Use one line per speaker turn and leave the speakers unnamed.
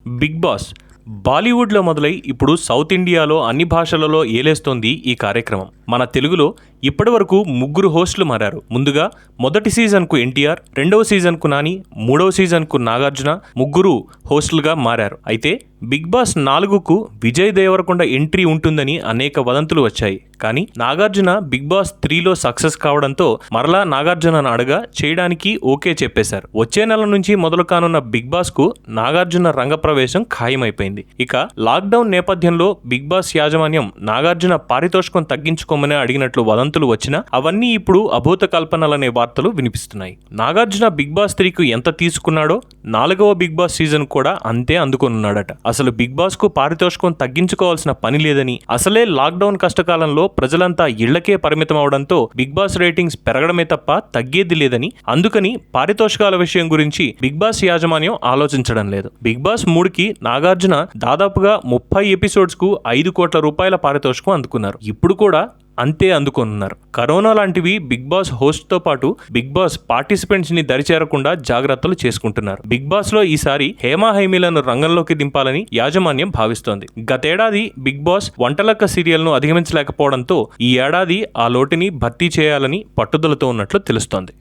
Big boss బాలీవుడ్లో మొదలై ఇప్పుడు సౌత్ ఇండియాలో అన్ని భాషలలో ఏలేస్తోంది ఈ కార్యక్రమం. మన తెలుగులో ఇప్పటివరకు ముగ్గురు హోస్టులు మారారు. ముందుగా మొదటి సీజన్కు ఎన్టీఆర్, రెండవ సీజన్కు నాని, మూడవ సీజన్కు నాగార్జున ముగ్గురు హోస్టులుగా మారారు. అయితే బిగ్ బాస్ 4కు విజయ్ దేవరకొండ ఎంట్రీ ఉంటుందని అనేక వదంతులు వచ్చాయి. కానీ నాగార్జున బిగ్ బాస్ 3లో సక్సెస్ కావడంతో మరలా నాగార్జునను అడగా చేయడానికి ఓకే చెప్పేశారు. వచ్చే నెల నుంచి మొదలు కానున్న బిగ్ బాస్ కు నాగార్జున రంగప్రవేశం ఖాయమైపోయింది. ఇక లాక్డౌన్ నేపథ్యంలో బిగ్ బాస్ యాజమాన్యం నాగార్జున పారితోషికం తగ్గించుకోమని అడిగినట్లు వదంతులు వచ్చినా అవన్నీ ఇప్పుడు అభూత కల్పనలనే వార్తలు వినిపిస్తున్నాయి. నాగార్జున బిగ్ బాస్ 3కు ఎంత తీసుకున్నాడో 4వ బిగ్ బాస్ సీజన్ కూడా అంతే అందుకొనున్నాడట. అసలు బిగ్ బాస్ కు పారితోషికం తగ్గించుకోవాల్సిన పని లేదని, అసలే లాక్డౌన్ కష్టకాలంలో ప్రజలంతా ఇళ్లకే పరిమితం అవడంతో బిగ్ బాస్ రేటింగ్స్ పెరగడమే తప్ప తగ్గేది లేదని, అందుకని పారితోషికాల విషయం గురించి బిగ్ బాస్ యాజమాన్యం ఆలోచించడం లేదు. బిగ్ బాస్ 3కి నాగార్జున దాదాపుగా 30 ఎపిసోడ్స్ కు 5 కోట్ల రూపాయల పారితోషికం అందుకున్నారు. ఇప్పుడు కూడా అంతే అందుకున్నారు. కరోనా లాంటివి బిగ్ బాస్ హోస్ట్ తో పాటు బిగ్ బాస్ పార్టిసిపెంట్స్ ని దరిచేరకుండా జాగ్రత్తలు చేసుకుంటున్నారు. బిగ్ బాస్ లో ఈసారి హేమా హైమీలను రంగంలోకి దింపాలని యాజమాన్యం భావిస్తోంది. గతేడాది బిగ్ బాస్ వంటలక్క సీరియల్ ను అధిగమించలేకపోవడంతో ఈ ఏడాది ఆ లోటుని భర్తీ చేయాలని పట్టుదలతో ఉన్నట్లు తెలుస్తోంది.